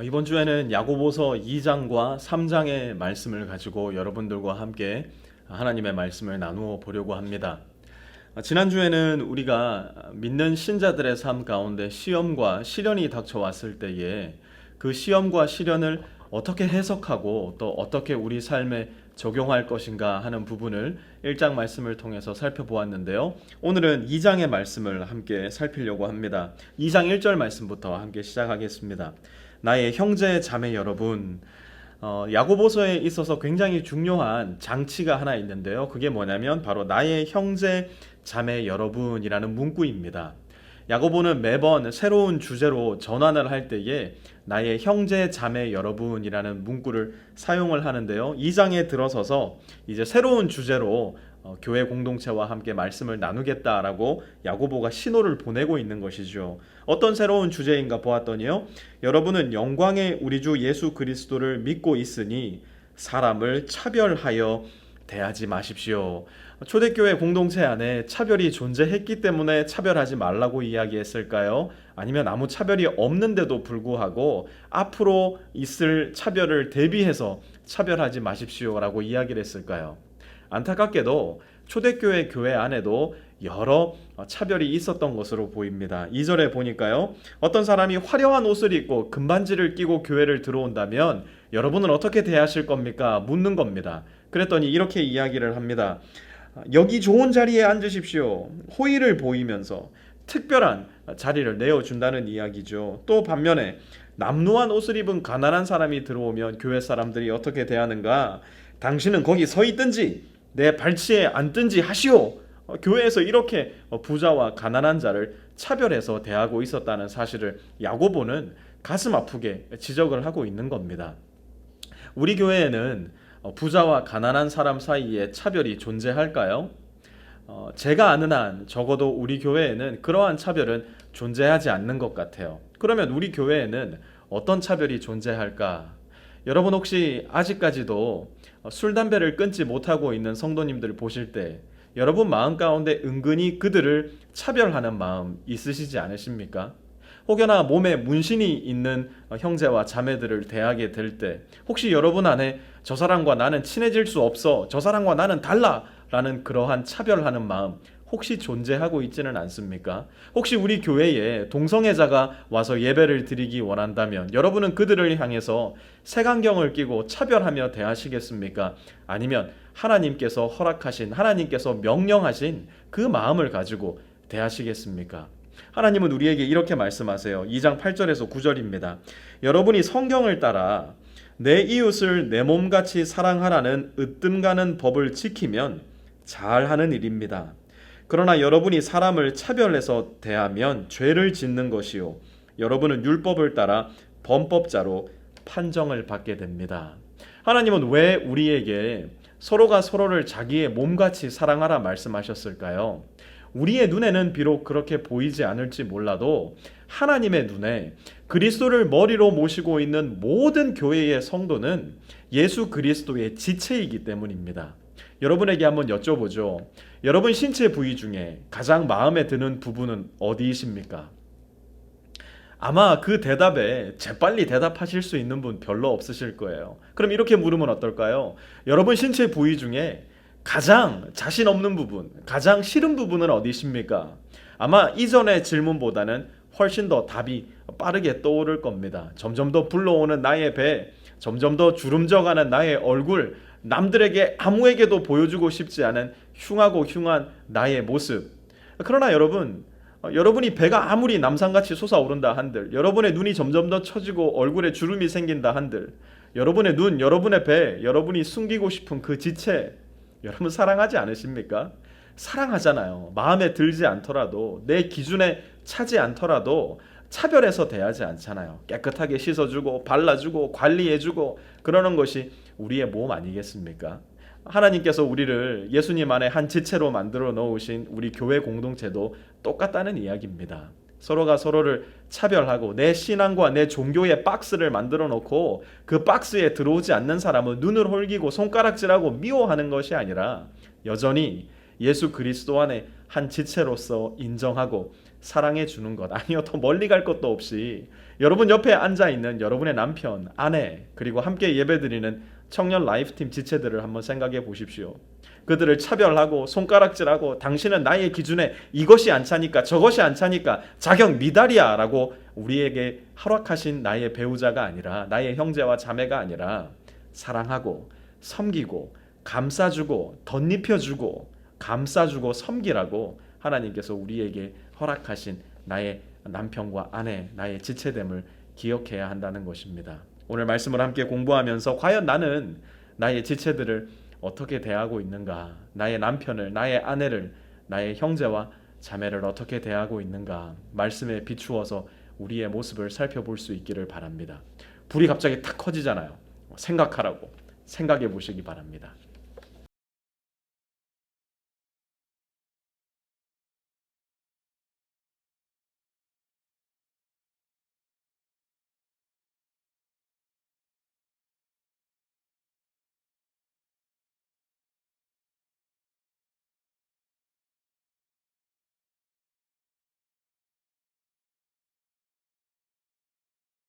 이번 주에는 야고보서 2장과 3장의 말씀을 가지고 여러분들과 함께 하나님의 말씀을 나누어 보려고 합니다. 지난주에는 우리가 믿는 신자들의 삶 가운데 시험과 시련이 닥쳐왔을 때에 그 시험과 시련을 어떻게 해석하고 또 어떻게 우리 삶에 적용할 것인가 하는 부분을 1장 말씀을 통해서 살펴보았는데요. 오늘은 2장의 말씀을 함께 살피려고 합니다. 2장 1절 말씀부터 함께 시작하겠습니다. 나의 형제 자매 여러분, 야고보서에 있어서 굉장히 중요한 장치가 하나 있는데요. 그게 뭐냐면 바로 나의 형제 자매 여러분이라는 문구입니다. 야고보는 매번 새로운 주제로 전환을 할 때에 나의 형제 자매 여러분이라는 문구를 사용을 하는데요. 2장에 들어서서 이제 새로운 주제로 교회 공동체와 함께 말씀을 나누겠다라고 야고보가 신호를 보내고 있는 것이죠. 어떤 새로운 주제인가 보았더니요. 여러분은 영광의 우리 주 예수 그리스도를 믿고 있으니 사람을 차별하여 대하지 마십시오. 초대교회 공동체 안에 차별이 존재했기 때문에 차별하지 말라고 이야기했을까요? 아니면 아무 차별이 없는데도 불구하고 앞으로 있을 차별을 대비해서 차별하지 마십시오라고 이야기를 했을까요? 안타깝게도 초대교회 교회 안에도 여러 차별이 있었던 것으로 보입니다. 2절에 보니까요. 어떤 사람이 화려한 옷을 입고 금반지를 끼고 교회를 들어온다면 여러분은 어떻게 대하실 겁니까? 묻는 겁니다. 그랬더니 이렇게 이야기를 합니다. 여기 좋은 자리에 앉으십시오. 호의를 보이면서 특별한 자리를 내어준다는 이야기죠. 또 반면에 남루한 옷을 입은 가난한 사람이 들어오면 교회 사람들이 어떻게 대하는가? 당신은 거기 서 있든지 내 발치에 앉든지 하시오. 교회에서 이렇게 부자와 가난한 자를 차별해서 대하고 있었다는 사실을 야고보는 가슴 아프게 지적을 하고 있는 겁니다. 우리 교회에는 부자와 가난한 사람 사이에 차별이 존재할까요? 제가 아는 한 적어도 우리 교회에는 그러한 차별은 존재하지 않는 것 같아요. 그러면 우리 교회에는 어떤 차별이 존재할까? 여러분 혹시 아직까지도 술, 담배를 끊지 못하고 있는 성도님들 보실 때 여러분 마음 가운데 은근히 그들을 차별하는 마음 있으시지 않으십니까? 혹여나 몸에 문신이 있는 형제와 자매들을 대하게 될 때 혹시 여러분 안에 저 사람과 나는 친해질 수 없어, 저 사람과 나는 달라 라는 그러한 차별하는 마음 혹시 존재하고 있지는 않습니까? 혹시 우리 교회에 동성애자가 와서 예배를 드리기 원한다면 여러분은 그들을 향해서 색안경을 끼고 차별하며 대하시겠습니까? 아니면 하나님께서 허락하신, 하나님께서 명령하신 그 마음을 가지고 대하시겠습니까? 하나님은 우리에게 이렇게 말씀하세요. 2장 8절에서 9절입니다. 여러분이 성경을 따라 내 이웃을 내 몸같이 사랑하라는 으뜸 가는 법을 지키면 잘하는 일입니다. 그러나 여러분이 사람을 차별해서 대하면 죄를 짓는 것이요 여러분은 율법을 따라 범법자로 판정을 받게 됩니다. 하나님은 왜 우리에게 서로가 서로를 자기의 몸같이 사랑하라 말씀하셨을까요? 우리의 눈에는 비록 그렇게 보이지 않을지 몰라도 하나님의 눈에 그리스도를 머리로 모시고 있는 모든 교회의 성도는 예수 그리스도의 지체이기 때문입니다. 여러분에게 한번 여쭤보죠. 여러분 신체 부위 중에 가장 마음에 드는 부분은 어디이십니까? 아마 그 대답에 재빨리 대답하실 수 있는 분 별로 없으실 거예요. 그럼 이렇게 물으면 어떨까요? 여러분 신체 부위 중에 가장 자신 없는 부분, 가장 싫은 부분은 어디십니까? 아마 이전의 질문보다는 훨씬 더 답이 빠르게 떠오를 겁니다. 점점 더 불러오는 나의 배, 점점 더 주름져가는 나의 얼굴, 남들에게 아무에게도 보여주고 싶지 않은 흉하고 흉한 나의 모습. 그러나 여러분, 여러분이 배가 아무리 남산같이 솟아오른다 한들, 여러분의 눈이 점점 더 처지고 얼굴에 주름이 생긴다 한들, 여러분의 눈, 여러분의 배, 여러분이 숨기고 싶은 그 지체, 여러분 사랑하지 않으십니까? 사랑하잖아요. 마음에 들지 않더라도, 내 기준에 차지 않더라도 차별해서 대하지 않잖아요. 깨끗하게 씻어주고 발라주고 관리해주고 그러는 것이 우리의 몸 아니겠습니까? 하나님께서 우리를 예수님 안에 한 지체로 만들어 놓으신 우리 교회 공동체도 똑같다는 이야기입니다. 서로가 서로를 차별하고 내 신앙과 내 종교의 박스를 만들어 놓고 그 박스에 들어오지 않는 사람은 눈을 홀기고 손가락질하고 미워하는 것이 아니라 여전히 예수 그리스도 안에 한 지체로서 인정하고 사랑해 주는 것. 아니요, 더 멀리 갈 것도 없이 여러분 옆에 앉아 있는 여러분의 남편, 아내, 그리고 함께 예배드리는 청년 라이프팀 지체들을 한번 생각해 보십시오. 그들을 차별하고 손가락질하고 당신은 나의 기준에 이것이 안 차니까 저것이 안 차니까 자격 미달이야 라고 우리에게 허락하신 나의 배우자가 아니라, 나의 형제와 자매가 아니라 사랑하고 섬기고 감싸주고 덧입혀주고 감싸주고 섬기라고 하나님께서 우리에게 허락하신 나의 남편과 아내, 나의 지체됨을 기억해야 한다는 것입니다. 오늘 말씀을 함께 공부하면서 과연 나는 나의 지체들을 어떻게 대하고 있는가, 나의 남편을, 나의 아내를, 나의 형제와 자매를 어떻게 대하고 있는가, 말씀에 비추어서 우리의 모습을 살펴볼 수 있기를 바랍니다. 불이 갑자기 탁 커지잖아요. 생각하라고 생각해 보시기 바랍니다.